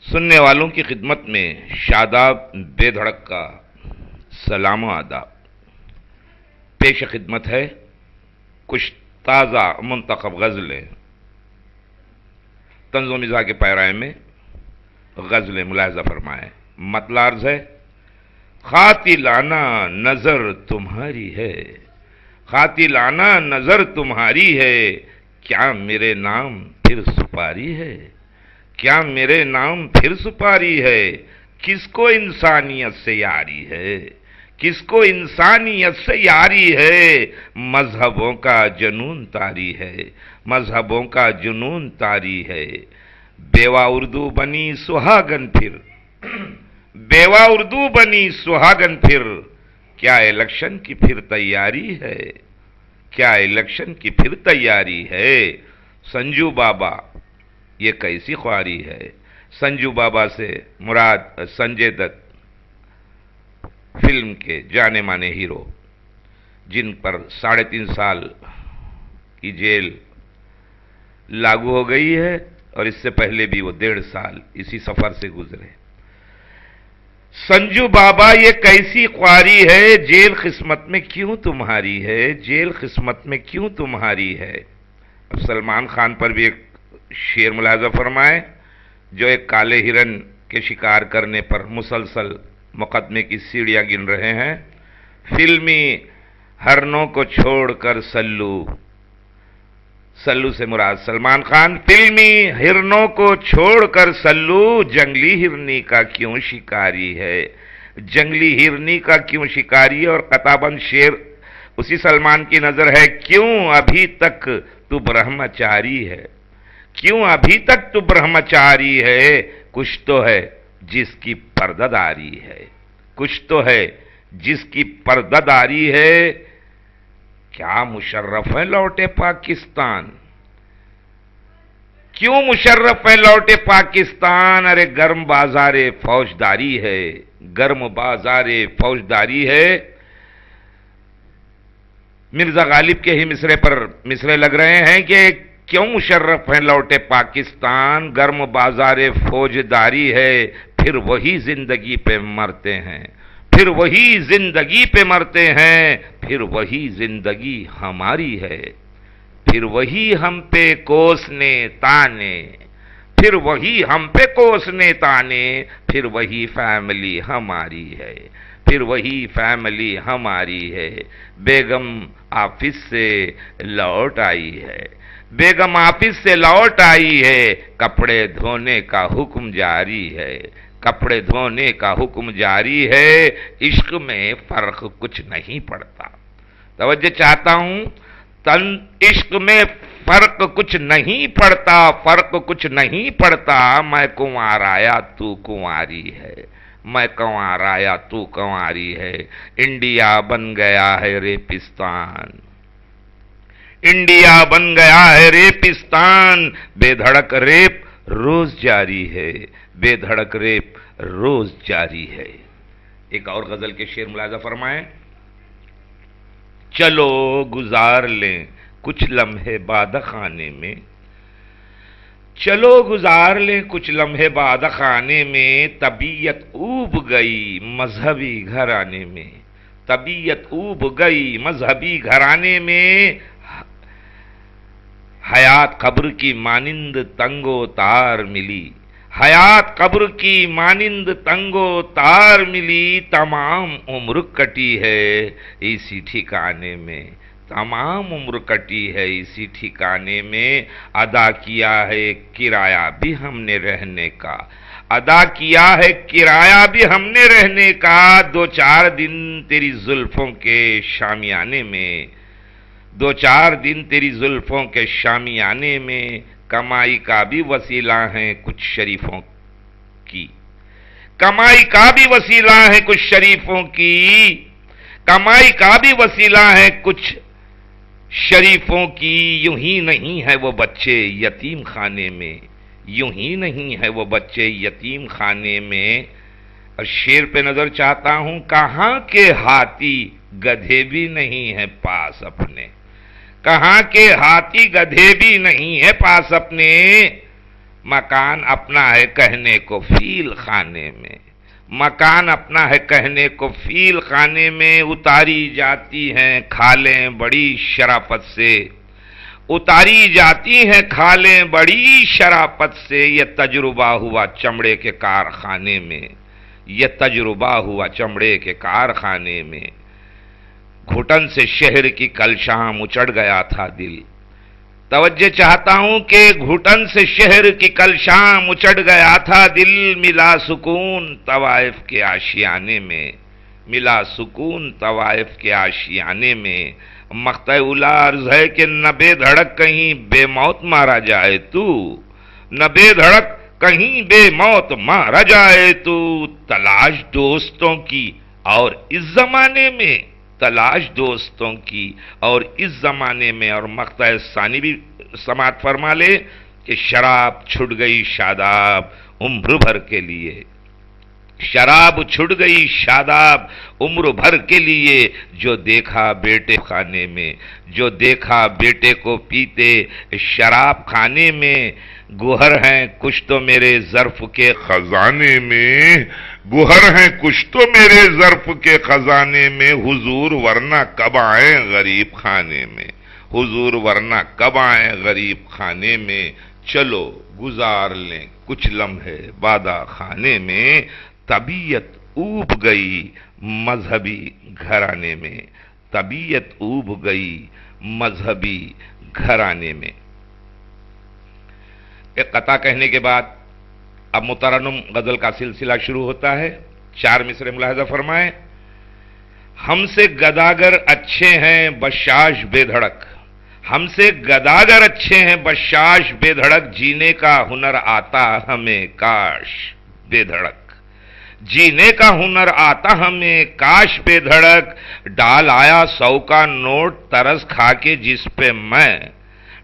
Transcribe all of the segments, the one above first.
سننے والوں کی خدمت میں شاداب بے دھڑک کا سلام و آداب. پیش خدمت ہے کچھ تازہ منتخب غزلیں. طنز و مزاح کے پیرائے میں غزلیں ملاحظہ فرمائیں. مطلع عرض ہے: قاتلانہ نظر تمہاری ہے، قاتلانہ نظر تمہاری ہے، کیا میرے نام پھر سپاری ہے، کیا میرے نام پھر سپاری ہے، کس کو انسانیت سے یاری ہے، کس کو انسانیت سے یاری ہے، مذہبوں کا جنون طاری ہے، مذہبوں کا جنون طاری ہے. بیوہ اردو بنی سہاگن پھر، بیوہ اردو بنی سہاگن پھر، کیا الیکشن کی پھر تیاری ہے، کیا الیکشن کی پھر تیاری ہے. سنجو بابا یہ کیسی خواری ہے. سنجو بابا سے مراد سنجے دت، فلم کے جانے مانے ہیرو، جن پر 3.5 سال کی جیل لاگو ہو گئی ہے، اور اس سے پہلے بھی وہ 1.5 سال اسی سفر سے گزرے. سنجو بابا یہ کیسی خواری ہے، جیل قسمت میں کیوں تمہاری ہے، جیل قسمت میں کیوں تمہاری ہے. اب سلمان خان پر بھی ایک شعر ملاحظہ فرمائے، جو ایک کالے ہرن کے شکار کرنے پر مسلسل مقدمے کی سیڑھیاں گن رہے ہیں. فلمی ہرنوں کو چھوڑ کر سلو، سلو سے مراد سلمان خان، فلمی ہرنوں کو چھوڑ کر سلو، جنگلی ہرنی کا کیوں شکاری ہے، جنگلی ہرنی کا کیوں شکاری ہے. اور قطعبند شعر اسی سلمان کی نظر ہے: کیوں ابھی تک تو برہمچاری ہے، کیوں ابھی تک تو برہمچاری ہے، کچھ تو ہے جس کی پردہ داری ہے، کچھ تو ہے جس کی پردہ داری ہے. کیا مشرف ہے لوٹے پاکستان، کیوں مشرف ہے لوٹے پاکستان، ارے گرم بازار فوجداری ہے، گرم بازار فوجداری ہے. مرزا غالب کے ہی مصرے پر مصرے لگ رہے ہیں کہ کیوں مشرف ہیں لوٹے پاکستان، گرم بازار فوجداری ہے، پھر وہی زندگی پہ مرتے ہیں، پھر وہی زندگی پہ مرتے ہیں، پھر وہی زندگی ہماری ہے، پھر وہی ہم پہ کوسنے تانے، پھر وہی ہم پہ کوسنے تانے، پھر وہی فیملی ہماری ہے، پھر وہی فیملی ہماری ہے. بیگم آفس سے لوٹ آئی ہے، بیگم آفس سے لوٹ آئی ہے، کپڑے دھونے کا حکم جاری ہے، کپڑے دھونے کا حکم جاری ہے. عشق میں فرق کچھ نہیں پڑتا، توجہ چاہتا ہوں، عشق میں فرق کچھ نہیں پڑتا، فرق کچھ نہیں پڑتا، میں کنوار آیا تو کنواری ہے، میں کنوار آیا تو کنواری ہے. انڈیا بن گیا ہے ریپستان، انڈیا بن گیا ہے ریپستان، بے دھڑک ریپ روز جاری ہے، بے دھڑک ریپ روز جاری ہے. ایک اور غزل کے شعر ملاحظہ فرمائیں: چلو گزار لیں کچھ لمحے باد خانے میں، چلو گزار لیں کچھ لمحے باد خانے میں، طبیعت اوب گئی مذہبی گھرانے میں، طبیعت اوب گئی مذہبی گھرانے میں، حیات قبر کی مانند تنگ و تار ملی، حیات قبر کی مانند تنگ و تار ملی، تمام عمر کٹی ہے اسی ٹھکانے میں، تمام عمر کٹی ہے اسی ٹھکانے میں، ادا کیا ہے کرایہ بھی ہم نے رہنے کا، ادا کیا ہے کرایہ بھی ہم نے رہنے کا، 2-4 دن تیری زلفوں کے شامیانے میں، 2-4 دن تیری زلفوں کے شامیانے میں، کمائی کا بھی وسیلہ ہیں کچھ شریفوں کی، کمائی کا بھی وسیلہ ہے کچھ شریفوں کی، کمائی کا بھی وسیلہ ہے کچھ شریفوں کی، یوں ہی نہیں ہے وہ بچے یتیم خانے میں، یوں ہی نہیں ہے وہ بچے یتیم خانے میں. اور شعر پہ نظر چاہتا ہوں: کہاں کے ہاتھی گدھے بھی نہیں ہے پاس اپنے، کہاں کے ہاتھی گدھے بھی نہیں ہے پاس اپنے، مکان اپنا ہے کہنے کو فیل خانے میں، مکان اپنا ہے کہنے کو فیل خانے میں، اتاری جاتی ہیں کھالیں بڑی شرافت سے، اتاری جاتی ہیں کھالیں بڑی شرافت سے، یہ تجربہ ہوا چمڑے کے کارخانے میں، یہ تجربہ ہوا چمڑے کے کارخانے میں، گھٹن سے شہر کی کل شام اچڑ گیا تھا دل، توجہ چاہتا ہوں کہ گھٹن سے شہر کی کل شام اچڑ گیا تھا دل، ملا سکون طوائف کے آشیانے میں، ملا سکون طوائف کے آشیانے میں، مقطع اولا عرض ہے کہ نہ بے دھڑک کہیں بے موت مارا جائے تو، نہ بے دھڑک کہیں بے موت مارا جائے تو، تلاش دوستوں کی اور اس زمانے میں، تلاش دوستوں کی اور اس زمانے میں، اور مقطع ثانی بھی سماعت فرما لے کہ شراب چھٹ گئی شاداب عمر بھر کے لیے، شراب چھٹ گئی شاداب عمر بھر کے لیے، جو دیکھا بیٹے خانے میں، جو دیکھا بیٹے کو پیتے شراب خانے میں، گوہر ہیں کچھ تو میرے ظرف کے خزانے میں، گوہر ہیں کچھ تو میرے ظرف کے خزانے میں، حضور ورنہ کب آئیں غریب خانے میں، حضور ورنہ کب آئیں غریب خانے میں، چلو گزار لیں کچھ لمحے بادہ خانے میں، طبیعت اوب گئی مذہبی گھرانے میں، طبیعت اوب گئی مذہبی گھرانے میں۔ ایک قطع کہنے کے بعد اب مترنم غزل کا سلسلہ شروع ہوتا ہے، 4 مصرے ملاحظہ فرمائیں۔ ہم سے گداگر اچھے ہیں بشاش بے دھڑک، ہم سے گداگر اچھے ہیں بشاش بے دھڑک، جینے کا ہنر آتا ہمیں کاش بے دھڑک، جینے کا ہنر آتا ہمیں کاش بے دھڑک، ڈال آیا 100 کا نوٹ ترس کھا کے جس پہ میں،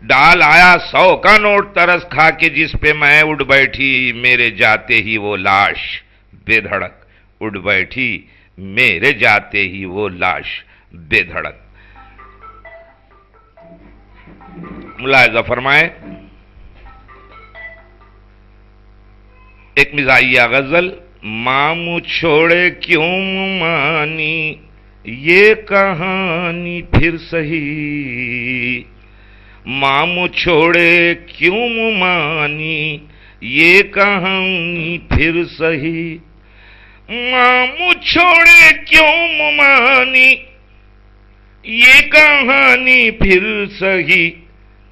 ڈال آیا 100 کا نوٹ ترس کھا کے جس پہ میں، اڑ بیٹھی میرے جاتے ہی وہ لاش بے دھڑک، اڑ بیٹھی میرے جاتے ہی وہ لاش بے دھڑک۔ ملاحظہ فرمائیں، ایک مزاحیہ غزل، ماموں چھوڑے کیوں مانی یہ کہانی پھر سہی، ماموں چھوڑے کیوں مانی یہ کہانی پھر سہی، ماموں چھوڑے کیوں مانی یہ کہانی پھر سہی،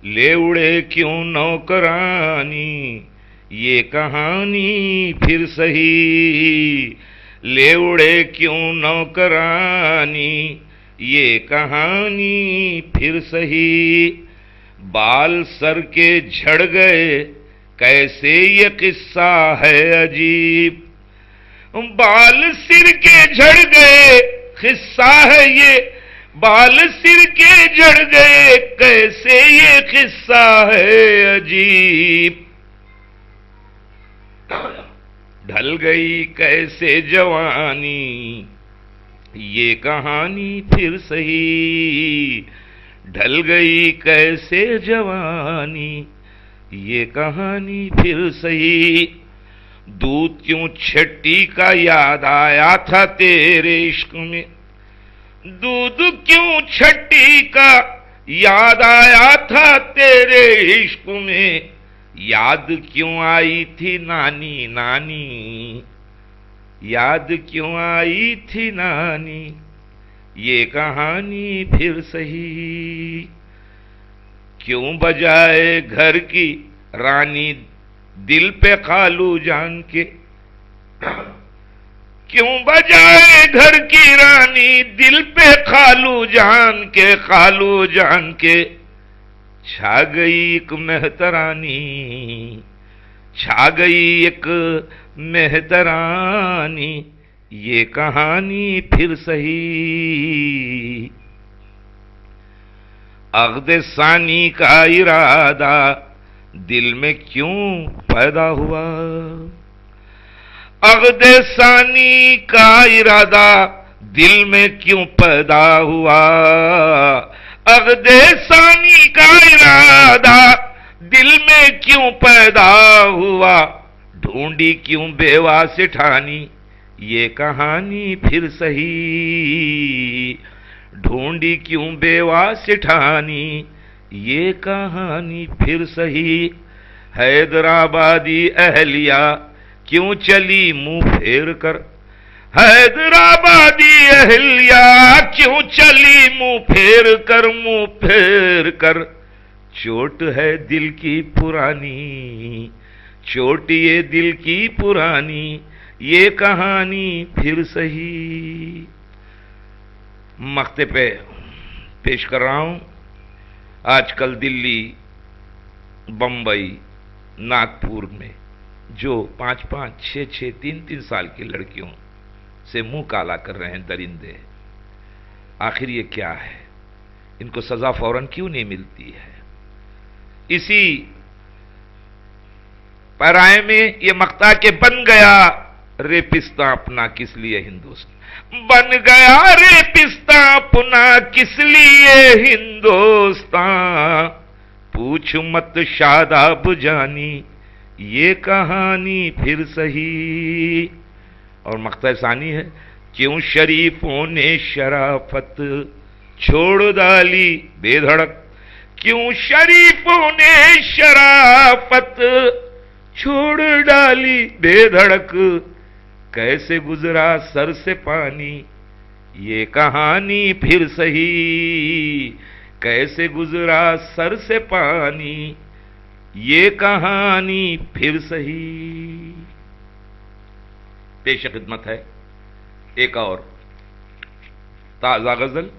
لے اڑے کیوں نوکرانی یہ کہانی پھر سہی، لے اڑے کیوں نوکرانی یہ کہانی پھر سہی، بال سر کے جھڑ گئے کیسے یہ قصہ ہے عجیب، بال سر کے جھڑ گئے قصہ ہے یہ، بال سر کے جھڑ گئے کیسے یہ قصہ ہے عجیب، ڈھل گئی کیسے جوانی یہ کہانی پھر سہی، ڈھل گئی کیسے جوانی یہ کہانی پھر سہی، دودھ کیوں چھٹی کا یاد آیا تھا تیرے عشق میں، دودھ کیوں چھٹی کا یاد آیا تھا تیرے عشق میں، یاد کیوں آئی تھی نانی نانی، یاد کیوں آئی تھی نانی یہ کہانی پھر سہی، کیوں بجائے گھر کی رانی دل پہ خالو جان کے، کیوں بجائے گھر کی رانی دل پہ خالو جان کے، خالو جان کے، چھا گئی ایک مہترانی، چھا گئی ایک مہترانی یہ کہانی پھر سہی، عقد ثانی کا ارادہ دل میں کیوں پیدا ہوا، عقد ثانی کا ارادہ دل میں کیوں پیدا ہوا، عقد ثانی کا ارادہ دل میں کیوں پیدا ہوا ڈھونڈی کیوں بیوہ سٹھانی یہ کہانی پھر سہی ڈھونڈی کیوں بیوہ سٹھانی یہ کہانی پھر سہی حیدرآبادی اہلیہ کیوں چلی منہ پھیر کر حیدرآبادی اہلیہ کیوں چلی منہ پھیر کر چوٹ ہے دل کی پرانی چوٹ یہ دل کی پرانی یہ کہانی پھر سہی مقطع پہ پیش کر رہا ہوں آج کل دلی بمبئی ناگپور میں جو 5-5 6-6 3-3 سال کی لڑکیوں سے منہ کالا کر رہے ہیں درندے آخر یہ کیا ہے ان کو سزا فوراً کیوں نہیں ملتی ہے اسی پیرائے میں یہ مقطع کہ بن گیا ریپستان اپنا کس لیے ہندوستان بن گیا ریپستان اپنا کس لیے ہندوستان پوچھ مت شاداب جانی یہ کہانی پھر سہی اور مقطع ثانی ہے کیوں شریفوں نے شرافت چھوڑ ڈالی بے دھڑک کیوں شریفوں نے شرافت چھوڑ ڈالی بے دھڑک کیسے گزرا سر سے پانی یہ کہانی پھر سہی کیسے گزرا سر سے پانی یہ کہانی پھر سہی پیش خدمت ہے ایک اور تازہ غزل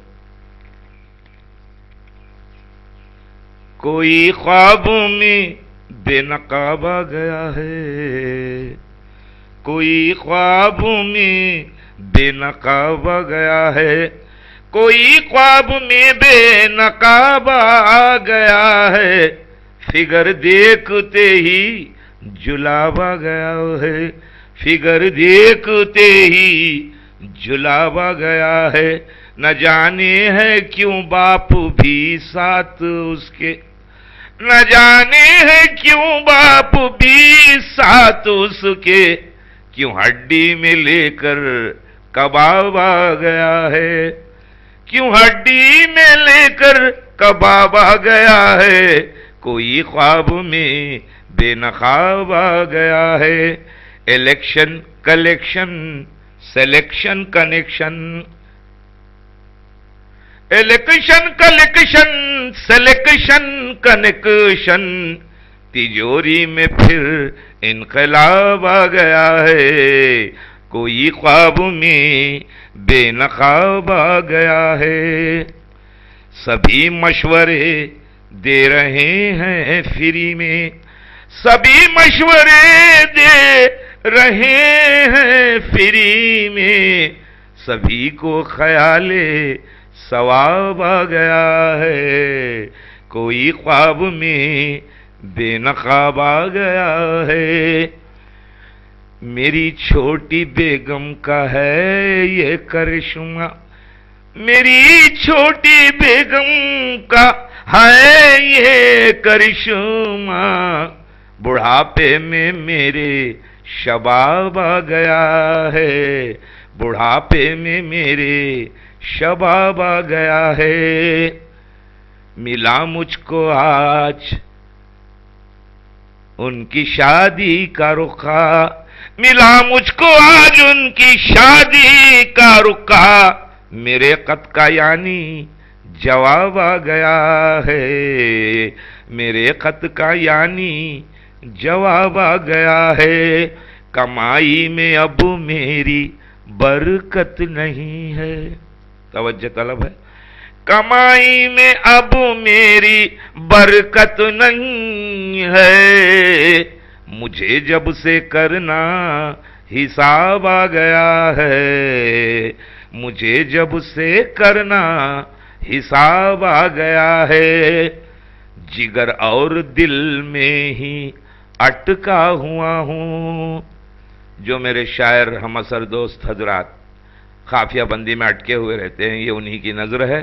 کوئی خوابوں میں بے نقاب آ گیا ہے کوئی خوابوں میں بے نقاب آ گیا ہے کوئی خواب میں بے نقاب آ گیا ہے فگر دیکھتے ہی جلاب آ گیا ہے فگر دیکھتے ہی جلاب آ گیا ہے نہ جانے ہے کیوں باپ بھی ساتھ اس کے نہ جانے ہے کیوں باپ بھی ساتھ اس کے کیوں ہڈی میں لے کر کباب آ گیا ہے کیوں ہڈی میں لے کر کباب آ گیا ہے کوئی خواب میں بے نقاب آ گیا ہے election collection selection connection election collection selection connection تجوری میں پھر انقلاب آ گیا ہے کوئی خواب میں بے نقاب آ گیا ہے سبھی مشورے دے رہے ہیں فری میں سبھی مشورے دے رہے ہیں فری میں سبھی کو خیال ثواب آ گیا ہے کوئی خواب میں بے نقاب آ گیا ہے میری چھوٹی بیگم کا ہے یہ کرشمہ میری چھوٹی بیگم کا ہے یہ کرشمہ بڑھاپے میں میرے شباب آ گیا ہے بڑھاپے میں میرے شباب آ گیا ہے ملا مجھ کو آج ان کی شادی کا رخا ملا مجھ کو آج ان کی شادی کا رخا میرے خط کا یعنی جواب آ گیا ہے میرے خط کا یعنی جواب آ گیا ہے کمائی میں اب میری برکت نہیں ہے توجہ طلب ہے کمائی میں اب میری برکت نہیں ہے مجھے جب سے کرنا حساب آ گیا ہے مجھے جب سے کرنا حساب آ گیا ہے جگر اور دل میں ہی اٹکا ہوا ہوں جو میرے شاعر ہم اثر دوست حضرات خافیہ بندی میں اٹکے ہوئے رہتے ہیں یہ انہی کی نظر ہے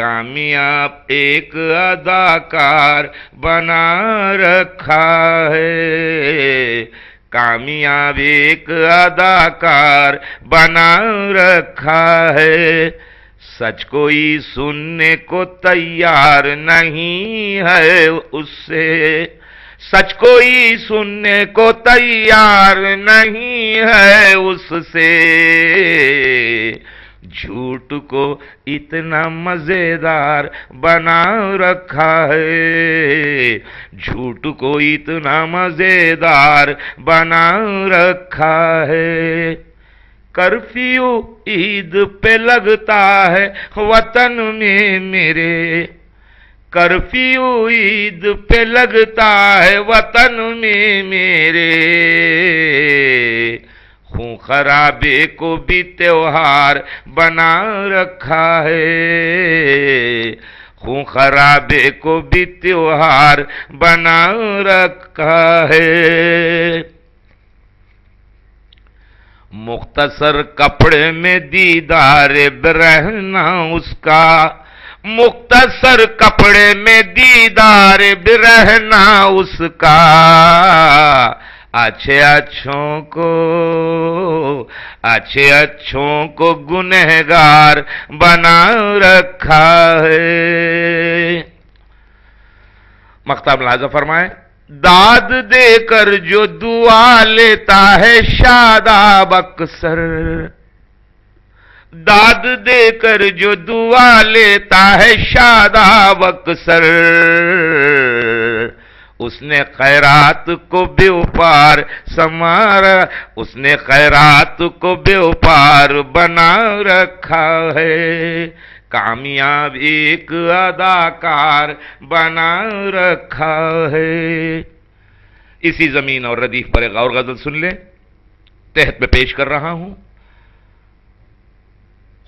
کامیاب ایک اداکار بنا رکھا ہے، کامیاب ایک اداکار بنا رکھا ہے، سچ کوئی سننے کو تیار نہیں ہے اس سے، سچ کوئی سننے کو تیار نہیں ہے اس سے، جھوٹ کو اتنا مزیدار بنا رکھا ہے، جھوٹ کو اتنا مزیدار بنا رکھا ہے، کرفیو عید پہ لگتا ہے وطن میں میرے، کرفیو عید پہ لگتا ہے وطن میں میرے، خون خرابے کو بھی تہوار بنا رکھا ہے، خون خرابے کو بھی تہوار بنا رکھا ہے، مختصر کپڑے میں دیدار برہنہ اس کا، مختصر کپڑے میں دیدار برہنہ اس کا، اچھے اچھوں کو گنہگار بنا رکھا ہے۔ مقطع ملاحظہ فرمائیں، داد دے کر جو دعا لیتا ہے شاداب اکثر، داد دے کر جو دعا لیتا ہے شاداب اکثر، اس نے خیرات کو بے وپار سمارا، اس نے خیرات کو بے وپار بنا رکھا ہے، کامیاب ایک اداکار بنا رکھا ہے۔ اسی زمین اور ردیف پر ایک اور غزل سن لیں، تحت میں پیش کر رہا ہوں۔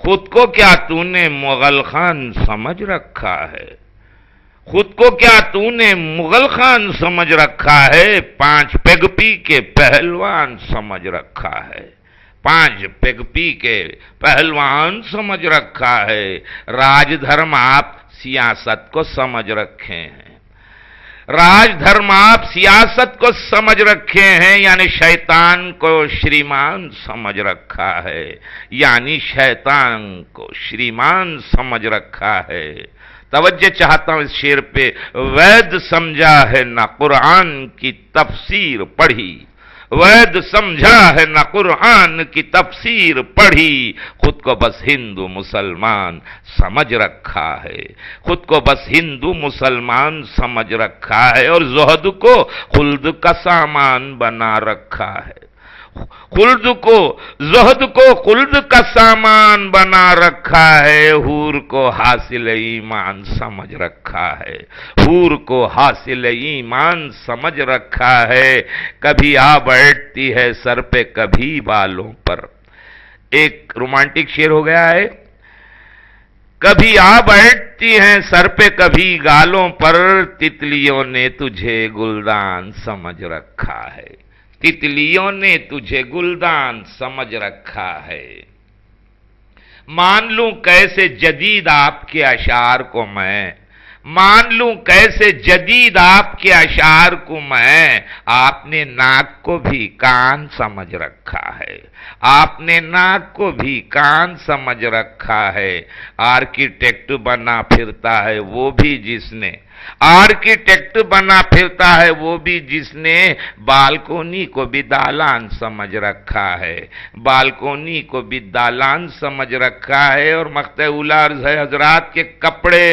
خود کو کیا تو نے مغل خان سمجھ رکھا ہے، خود کو کیا تو نے مغل خان سمجھ رکھا ہے، 5 پیگ پی کے پہلوان سمجھ رکھا ہے، 5 پیگ پی کے پہلوان سمجھ رکھا ہے، راج دھرم آپ سیاست کو سمجھ رکھے ہیں، راج دھرم آپ سیاست کو سمجھ رکھے ہیں، یعنی شیطان کو شریمان سمجھ رکھا ہے، یعنی شیطان کو شریمان سمجھ رکھا ہے۔ توجہ چاہتا ہوں اس شعر پہ، وید سمجھا ہے نہ قرآن کی تفسیر پڑھی، وید سمجھا ہے نہ قرآن کی تفسیر پڑھی، خود کو بس ہندو مسلمان سمجھ رکھا ہے، خود کو بس ہندو مسلمان سمجھ رکھا ہے، اور زہد کو خلد کا سامان بنا رکھا ہے، خلد کو زہد کو خلد کا سامان بنا رکھا ہے، حور کو حاصل ایمان سمجھ رکھا ہے، حور کو حاصل ایمان سمجھ رکھا ہے، کبھی آ بیٹھتی ہے سر پہ کبھی بالوں پر، ایک رومانٹک شعر ہو گیا ہے، کبھی آ بیٹھتی ہیں سر پہ کبھی گالوں پر، تتلیوں نے تجھے گلدان سمجھ رکھا ہے، تتلیوں نے تجھے گلدان سمجھ رکھا ہے، مان لوں کیسے جدید آپ کے اشعار کو میں، مان لوں کیسے جدید آپ کے اشعار کو میں، آپ نے ناک کو بھی کان سمجھ رکھا ہے، آپ نے ناک کو بھی کان سمجھ رکھا ہے، آرکیٹیکٹ بنا پھرتا ہے وہ بھی جس نے، آرکیٹیکٹ بنا پھرتا ہے وہ بھی جس نے، بالکونی کو بھی دالان سمجھ رکھا ہے، بالکونی کو بھی دالان سمجھ رکھا ہے، اور مقطع اولا عرض ہے حضرات کے کپڑے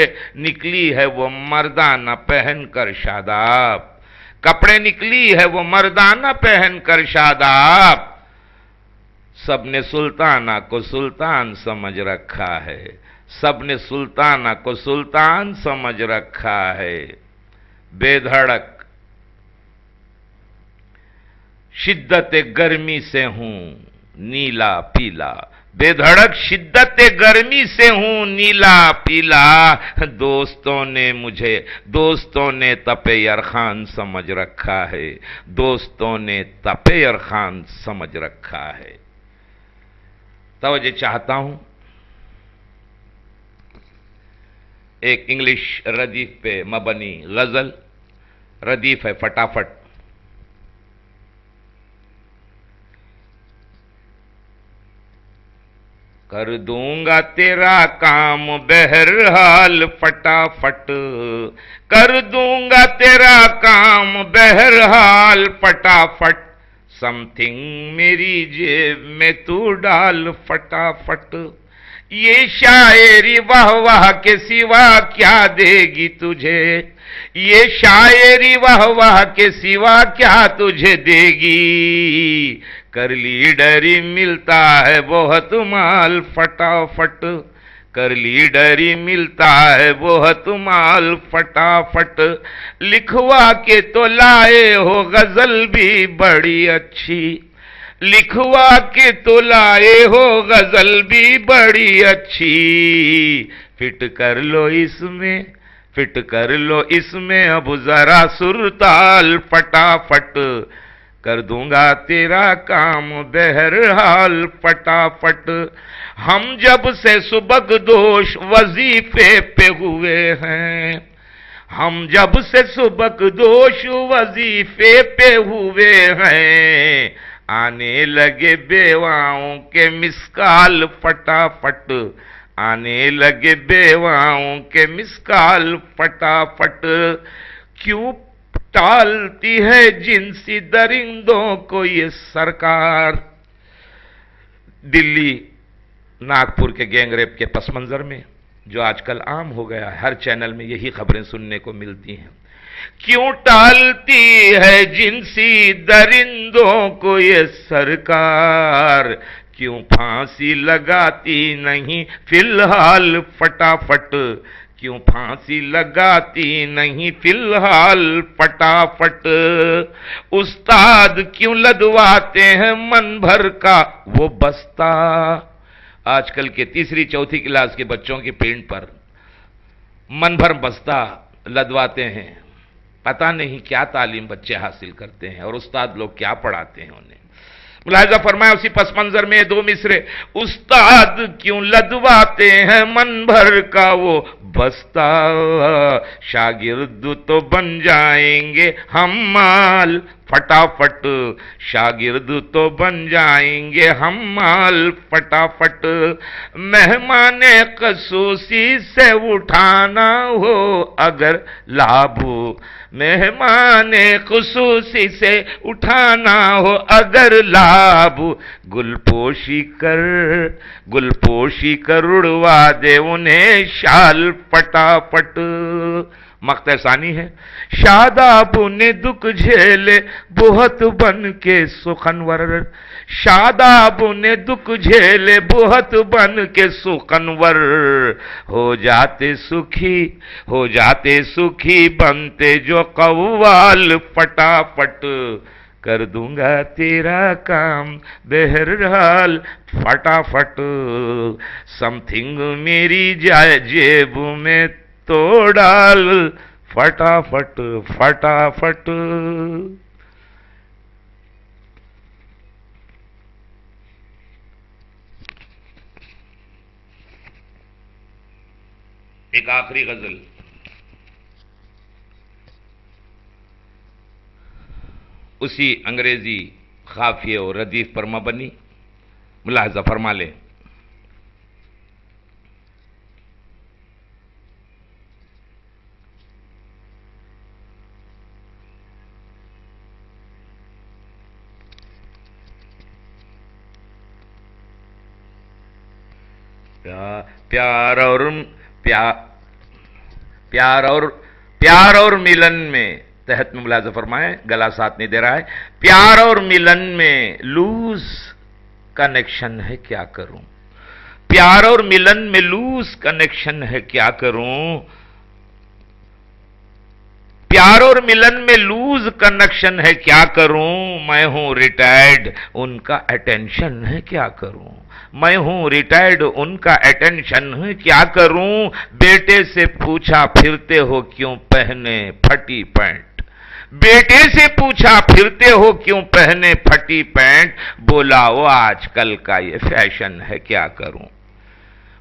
نکلی ہے وہ مردانہ پہن کر شاداب، کپڑے نکلی ہے وہ مردانہ پہن کر شاداب، سب نے سلطانہ کو سلطان سمجھ رکھا ہے، سب نے سلطانہ کو سلطان سمجھ رکھا ہے، بے دھڑک شدت گرمی سے ہوں نیلا پیلا، بے دھڑک شدت گرمی سے ہوں نیلا پیلا، دوستوں نے تپے یرخان سمجھ رکھا ہے، دوستوں نے تپے یرخان سمجھ رکھا ہے۔ توجہ چاہتا ہوں ایک انگلش ردیف پہ مبنی غزل، ردیف ہے فٹافٹ۔ کر دوں گا تیرا کام بہرحال فٹافٹ، کر دوں گا تیرا کام بہرحال فٹافٹ، سم تھنگ میری جیب میں تو ڈال فٹافٹ، یہ شاعری واہ واہ کے سوا کیا دے گی تجھے، یہ شاعری واہ واہ کے سوا کیا تجھے دے گی، کر لیڈری ملتا ہے بہت مال فٹافٹ، کر لیڈری ملتا ہے بہت مال فٹافٹ، لکھوا کے تو لائے ہو غزل بھی بڑی اچھی، لکھوا کے تو لائے ہو غزل بھی بڑی اچھی، فٹ کر لو اس میں، فٹ کر لو اس میں اب ذرا سرتال فٹافٹ، کر دوں گا تیرا کام بہرحال فٹافٹ، ہم جب سے سبکدوش وظیفے پہ ہوئے ہیں، ہم جب سے سبکدوش وظیفے پہ ہوئے ہیں، آنے لگے بیواؤں کے مسکال فٹافٹ، آنے لگے بیواؤں کے مسکال فٹافٹ، کیوں ٹالتی ہے جنسی درندوں کو یہ سرکار، دلی ناگپور کے گینگ ریپ کے پس منظر میں جو آج کل عام ہو گیا ہے، ہر چینل میں یہی خبریں سننے کو ملتی ہیں، کیوں ٹالتی ہے جنسی درندوں کو یہ سرکار، کیوں پھانسی لگاتی نہیں فی الحال فٹافٹ، کیوں پھانسی لگاتی نہیں فی الحال فٹافٹ، استاد کیوں لدواتے ہیں من بھر کا وہ بستہ، آج کل کے تیسری چوتھی کلاس کے بچوں کی پینٹ پر من بھر بستہ لدواتے ہیں، پتہ نہیں کیا تعلیم بچے حاصل کرتے ہیں اور استاد لوگ کیا پڑھاتے ہیں انہیں۔ ملاحظہ فرمایا اسی پس منظر میں دو مصرے، استاد کیوں لدواتے ہیں من بھر کا وہ بستہ، شاگرد تو بن جائیں گے حمال فٹافٹ، شاگرد تو بن جائیں گے حمال فٹافٹ، مہمان خصوصی سے اٹھانا ہو اگر لابو، مہمان خصوصی سے اٹھانا ہو اگر لاب، گل پوشی کر اڑوا دے انہیں شال فٹافٹ، مقطع ثانی ہے، شاداب نے دکھ جھیلے بہت بن کے سخنور، شاداب نے دکھ جھیلے بہت بن کے سخنور، ہو جاتے سکھی بنتے جو قوال فٹافٹ، کر دوں گا تیرا کام بہرحال فٹافٹ، سم تھنگ میری جائے جیب میں تو ڈال فٹافٹ فٹافٹ۔ ایک آخری غزل، اسی انگریزی خافیے اور ردیف پر مبنی، ملاحظہ فرما لیں۔ پیار اور ملن میں، تحت میں ملاحظہ فرمائیں، گلا ساتھ نہیں دے رہا ہے، پیار اور ملن میں لوز کنیکشن ہے کیا کروں، پیار اور ملن میں لوز کنیکشن ہے کیا کروں، پیار اور ملن میں لوز کنیکشن ہے کیا کروں، میں ہوں ریٹائرڈ ان کا اٹینشن ہے کیا کروں، میں ہوں ریٹائرڈ ان کا اٹینشن ہے کیا کروں، بیٹے سے پوچھا پھرتے ہو کیوں پہنے پھٹی پینٹ، بیٹے سے پوچھا پھرتے ہو کیوں پہنے پھٹی پینٹ، بولا وہ آج کل کا یہ فیشن ہے کیا کروں،